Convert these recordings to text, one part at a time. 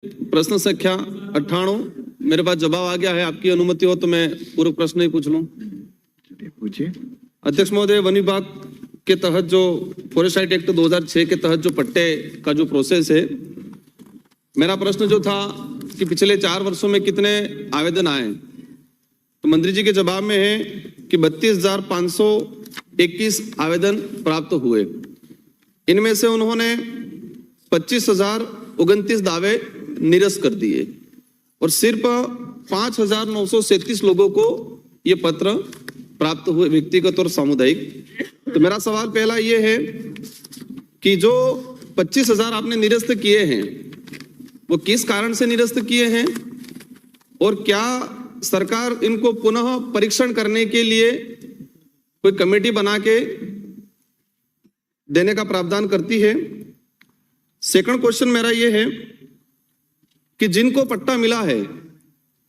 प्रश्न संख्या 98 मेरे पास जवाब आ गया है। आपकी अनुमति हो तो मैं पूर्व प्रश्न ही पूछ लूं। पूछिए। अध्यक्ष महोदय, वन विभाग के तहत जो फॉरेस्ट राइट एक्ट 2006 के तहत जो पट्टे का जो प्रोसेस है, मेरा प्रश्न जो था कि पिछले 4 वर्षों में कितने आवेदन आए, तो मंत्री जी के जवाब में है कि 32,521 आवेदन प्राप्त हुए। इनमें से उन्होंने 25,029 दावे निरस्त कर दिए और सिर्फ 5,937 लोगों को ये पत्र प्राप्त हुए, व्यक्तिगत और सामुदायिक। तो मेरा सवाल पहला ये है कि जो 25,000 आपने निरस्त किए हैं वो किस कारण से निरस्त किए हैं और क्या सरकार इनको पुनः परीक्षण करने के लिए कोई कमेटी बना के देने का प्रावधान करती है? सेकंड क्वेश्चन मेरा ये है कि जिनको पट्टा मिला है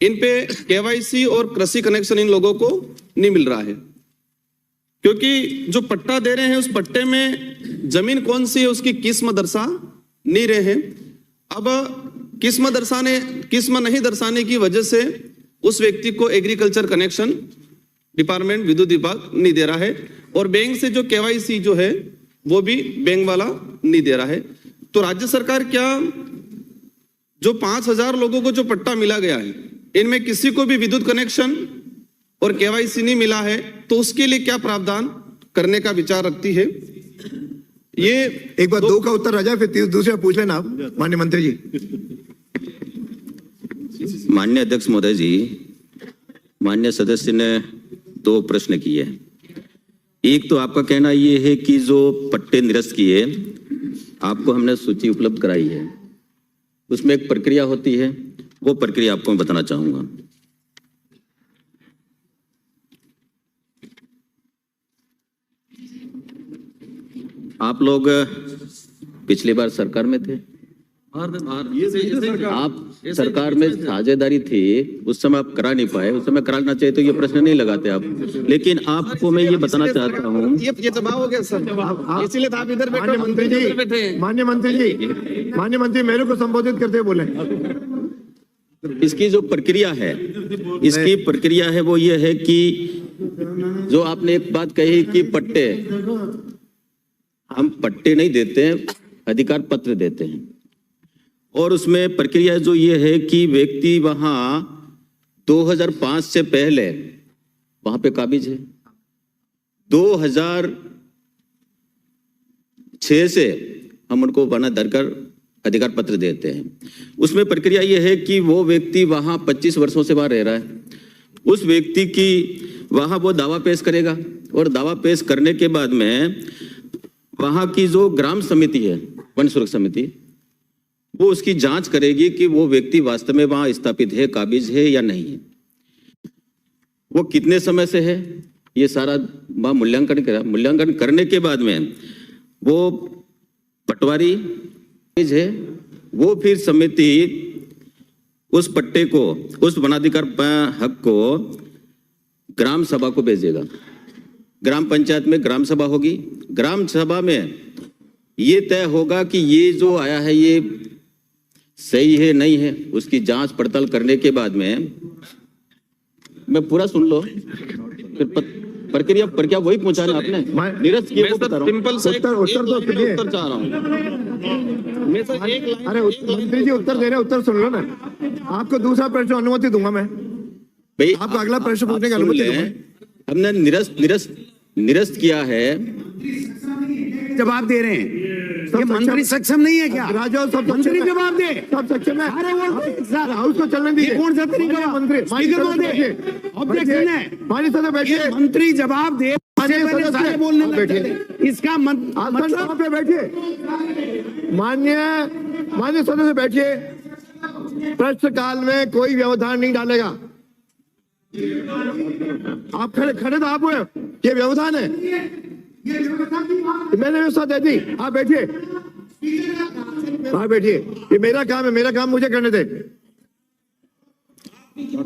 इन पे केवाईसी और कृषि कनेक्शन इन लोगों को नहीं मिल रहा है, क्योंकि जो पट्टा दे रहे हैं उस पट्टे में जमीन कौन सी है उसकी किस्म दर्शा नहीं रहे हैं। अब किस्म नहीं दर्शाने की वजह से उस व्यक्ति को एग्रीकल्चर कनेक्शन डिपार्टमेंट विद्युत विभाग नहीं दे रहा है और बैंक से जो केवाईसी जो है वो भी बैंक वाला नहीं दे रहा है। तो राज्य सरकार क्या जो 5,000 लोगों को जो पट्टा मिला गया है इनमें किसी को भी विद्युत कनेक्शन और केवाईसी नहीं मिला है तो उसके लिए क्या प्रावधान करने का विचार रखती है? ये एक बार दो का उत्तर आ जाए, फिर दूसरा पूछ लेना आप माननीय मंत्री जी। माननीय अध्यक्ष महोदय जी, माननीय सदस्य ने 2 प्रश्न किए। एक तो आपका कहना ये है कि जो पट्टे निरस्त किए आपको हमने सूची उपलब्ध कराई है, उसमें एक प्रक्रिया होती है, वो प्रक्रिया आपको मैं बताना चाहूंगा। आप लोग पिछली बार सरकार में थे, आप सरकार में साझेदारी थी, उस समय आप करा नहीं पाए, उस समय कराना चाहिए तो ये प्रश्न नहीं लगाते आप। लेकिन आपको मैं ये बताना चाहता हूँ, ये जवाब हो गया सर, इसीलिए तो आप इधर बैठे। माननीय मंत्री मेरे को संबोधित करते बोले। इसकी जो प्रक्रिया है, इसकी प्रक्रिया है वो ये है कि जो आपने एक बात कही कि पट्टे, हम पट्टे नहीं देते हैं, अधिकार पत्र देते हैं। और उसमें प्रक्रिया जो ये है कि व्यक्ति वहां 2005 से पहले वहां पे काबिज है, 2006 से हम उनको बना धरकर अधिकार पत्र देते हैं। उसमें प्रक्रिया ये है कि वो व्यक्ति वहां 25 वर्षों से वहां रह रहा है, उस व्यक्ति की वहां वो दावा पेश करेगा और दावा पेश करने के बाद में वहां की जो ग्राम समिति है, वन सुरक्षा समिति, वो उसकी जांच करेगी कि वो व्यक्ति वास्तव में वहां स्थापित है, काबिज है या नहीं है, वो कितने समय से है, ये सारा वहां मूल्यांकन करने के बाद में वो पटवारी है, वो फिर समिति उस पट्टे को, उस वनाधिकार हक को ग्राम सभा को भेजेगा। ग्राम पंचायत में ग्राम सभा होगी, ग्राम सभा में ये तय होगा कि ये जो आया है ये सही है नहीं है, उसकी जांच पड़ताल करने के बाद में, मैं पूरा सुन लो, फिर प्रक्रिया वही पूछा ना आपने, निरस्त किए वो बता रहा हूं। सिंपल से उत्तर चाह रहा हूं मैं सर, एक लाइन। अरे मंत्री जी उत्तर दे रहे, उत्तर सुन लो ना। आपको दूसरा प्रश्न अनुमति दूंगा मैं, भाई आपको अगला प्रश्न पूछने की अनुमति दूंगा। हमने निरस्त किया है, जवाब दे रहे हैं। ये मंत्री सक्षम नहीं है क्या? राजा सब मंत्री जवाब दे, सब सक्षम है। अरे वो हाउस को चलने दीजिए। कौन सा तरीका? मंत्री ऑब्जेक्शन है, बैठिए, मंत्री जवाब दे, सारे बोलने लगे। इसका मतलब पे बैठिए, मान्य सदस्य बैठिए। प्रश्नकाल में कोई व्यवधान नहीं डालेगा। आप खड़े तो आप हुए, ये व्यवधान है, मैंने व्यवस्था दे दी। आप बैठिए, ये मेरा काम है, मेरा काम मुझे करने दे।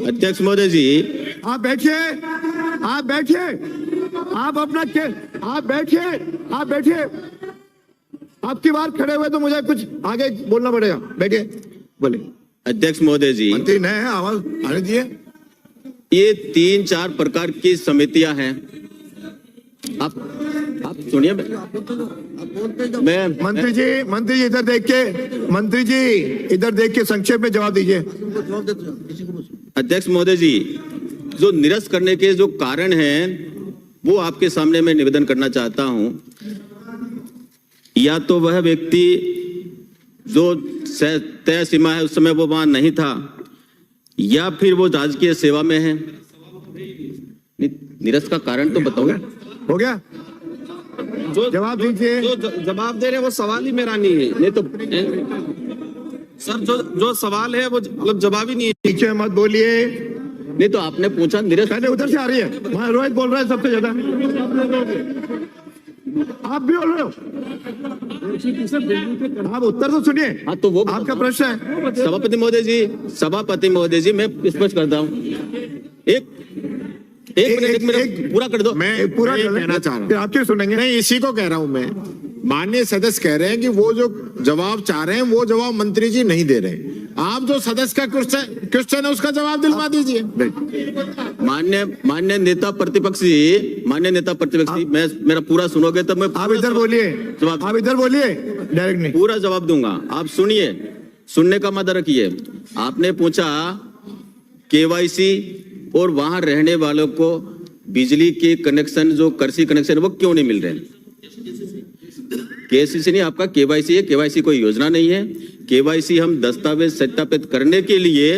अध्यक्ष महोदय जी, आप बैठिए, आपकी बार खड़े हुए तो मुझे कुछ आगे बोलना पड़ेगा। बैठिए। बोले। अध्यक्ष महोदय जी, मंत्री नए हैं, आवाज आने दिए। ये 3-4 प्रकार की समितियां हैं। आप सुनिए, मैं मंत्री जी इधर देख के, मंत्री जी इधर देख के संक्षेप में जवाब दीजिए। अध्यक्ष महोदय जी, जो निरस्त करने के जो कारण हैं वो आपके सामने मैं निवेदन करना चाहता हूं। या तो वह व्यक्ति जो तय सीमा है उस समय वो वहां नहीं था, या फिर वो राजकीय सेवा में है। निरस्त का कारण तो बताओ। हो गया, जवाब दीजिए। जो जवाब दे रहे हैं वो सवाल ही मेरा नहीं है। नहीं तो सर जो सवाल है वो मतलब जवाब ही नहीं है। पीछे मत बोलिए। नहीं तो आपने पूछा निरस्त, पहले उधर से आ रही है, वहाँ रोहित बोल रहा है सबसे ज्यादा। आप भी बोल रहे हो, आप उत्तर तो सुनिए। हाँ तो वो आपका प्रश्न है। सभापति महोदय जी, मैं स्पष्ट करता हूँ। एक मिनट पूरा कर दो। मैं पूरा कहना चाह रहा हूँ, आपके सुनेंगे। नहीं इसी को कह रहा हूं मैं। माननीय सदस्य कह रहे हैं कि वो जो जवाब चाह रहे हैं वो जवाब मंत्री जी नहीं दे रहे। आप जो सदस्य का क्वेश्चन है उसका जवाब दिलवा दीजिए। मान्य नेता प्रतिपक्ष जी, मैं मेरा पूरा सुनोगे तो मैं आप इधर बोलिए, आप इधर बोलिए, डायरेक्ट नहीं। पूरा जवाब दूंगा। आप सुनिए, सुनने का मत रखिए। आपने पूछा केवाईसी और वहां रहने वालों को बिजली के कनेक्शन, जो कृषि कनेक्शन, वो क्यों नहीं मिल रहे हैं? केसीसी नहीं, आपका केवाईसी है। केवाईसी कोई योजना नहीं है। केवाईसी हम दस्तावेज सत्यापित करने के लिए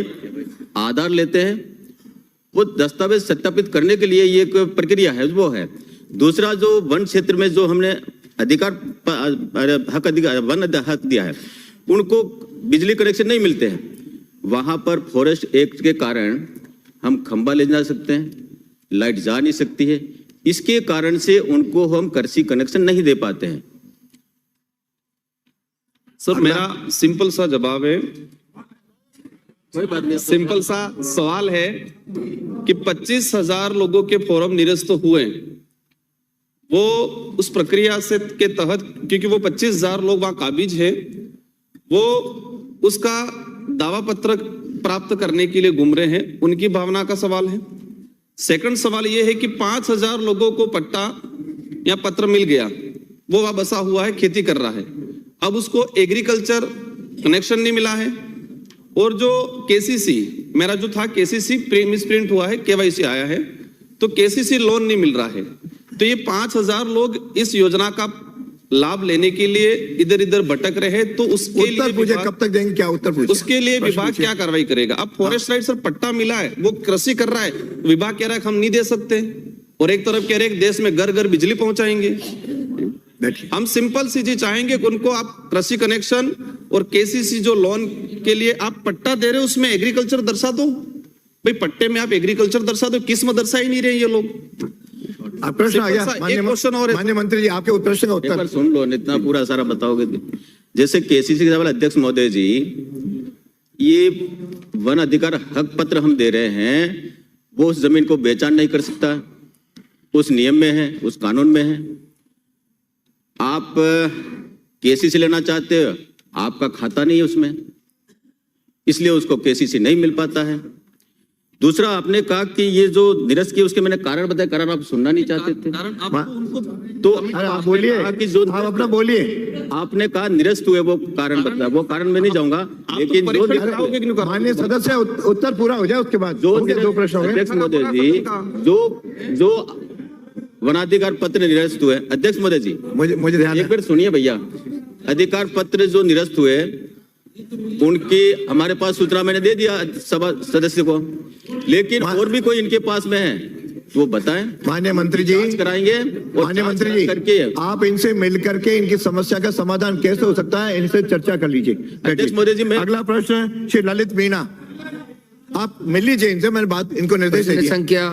आधार लेते हैं। वो दस्तावेज सत्यापित करने के लिए ये एक प्रक्रिया है, वो है। दूसरा, जो वन क्षेत्र में जो हमने वन हक दिया है, उनको बिजली कनेक्शन नहीं मिलते हैं। वहां पर फॉरेस्ट एक्ट के कारण हम खंबा ले जा सकते हैं, लाइट जा नहीं सकती है। इसके कारण से उनको हम कृषि कनेक्शन नहीं दे पाते हैं। सर मेरा सिंपल सा जवाब है, कोई बात नहीं। सिंपल सा सवाल है कि 25,000 लोगों के फॉर्म निरस्त हुए, वो उस प्रक्रिया से के तहत, क्योंकि वो 25,000 लोग वहां काबिज है, वो उसका दावा पत्र प्राप्त करने के लिए घूम रहे हैं, उनकी भावना का सवाल है। सेकंड सवाल ये है कि 5,000 लोगों को पट्टा या पत्र मिल गया, वो वहां बसा हुआ है, खेती कर रहा है, अब उसको एग्रीकल्चर कनेक्शन नहीं मिला है। और जो केसीसी, मेरा जो था केसीसी मिसप्रिंट हुआ है, केवाईसी आया है, तो केसीसी लोन नहीं मिल रहा है। तो ये 5,000 लोग इस योजना का लाभ लेने के लिए इधर इधर भटक रहे हैं। तो उसके लिए पूछे, कब तक देंगे, क्या उत्तर पूछे? उसके लिए विभाग क्या कार्रवाई करेगा? अब फॉरेस्ट राइट सर पट्टा मिला है, वो कृषि कर रहा है, विभाग कह रहा है हम नहीं दे सकते, और एक तरफ कह रहे हैं देश में घर घर बिजली पहुंचाएंगे। हम सिंपल सी चीज चाहेंगे कि उनको आप कृषि कनेक्शन और केसीसी जो लोन के लिए आप पट्टा दे रहे हो उसमें एग्रीकल्चर दर्शा दो। भाई पट्टे में आप एग्रीकल्चर दर्शा दो, किस्म दर्शा ही नहीं रहे ये लोग। प्रश्न आ गया। एक क्वेश्चन और माननीय मंत्री जी, आपके प्रश्न का एक उत्तर बार सुन लो, इतना पूरा सारा बताओगे। जैसे केसीसी के सवाल, अध्यक्ष महोदय जी, ये वन अधिकार हक पत्र हम दे रहे हैं, वो उस जमीन को बेचान नहीं कर सकता, उस नियम में है, उस कानून में है। आप केसीसी लेना चाहते हो, आपका खाता नहीं है उसमें, इसलिए उसको केसीसी नहीं मिल पाता है। दूसरा, आपने कहा कि ये जो निरस्त किए उसके मैंने कारण बताया, कारण आप सुनना नहीं चाहते थे। तो आप बोलिए, आप अपना बोलिए। आपने कहा निरस्त हुए, वो कारण बताया, वो कारण में नहीं जाऊंगा, लेकिन माननीय सदस्य उत्तर पूरा हो जाए उसके बाद जो 2 प्रश्न हो गए। अध्यक्ष महोदय जी, जो वनाधिकार पत्र निरस्त हुए, अध्यक्ष महोदय जी मुझे ध्यान, एक बार सुनिए भैया, अधिकार पत्र जो निरस्त हुए उनकी हमारे पास सूचना मैंने दे दिया सभा सदस्य को, लेकिन और भी कोई इनके पास में है वो बताएं। माननीय मंत्री जी कराएंगे। माननीय मंत्री जी करके आप इनसे मिल करके इनकी समस्या का समाधान कैसे हो सकता है, इनसे चर्चा कर लीजिए। अध्यक्ष महोदय जी, मैं अगला प्रश्न श्री ललित मीणा, आप मिल लीजिए इनसे, मैंने बात इनको निर्देश दे दिया। संख्या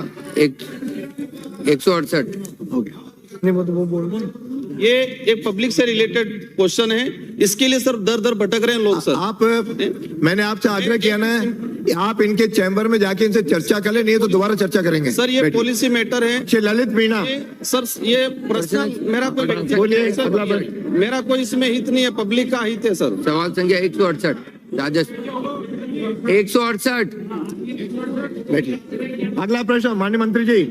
168 हो गया। नहीं वो बोल, ये एक पब्लिक से रिलेटेड क्वेश्चन है, इसके लिए सर दर दर भटक रहे हैं लोग। सर आप, मैंने आपसे आग्रह किया ना, आप इनके चैम्बर में जाके इनसे चर्चा कर ले, नहीं तो दोबारा चर्चा करेंगे। सर ये पॉलिसी मैटर है। श्री ललित मीणा, सर ये प्रश्न मेरा कोई मेरा कोई इसमें हित नहीं है, पब्लिक का हित है सर। सवाल संख्या 168 राजस्व 168 बैठिए। अगला प्रश्न माननीय मंत्री जी।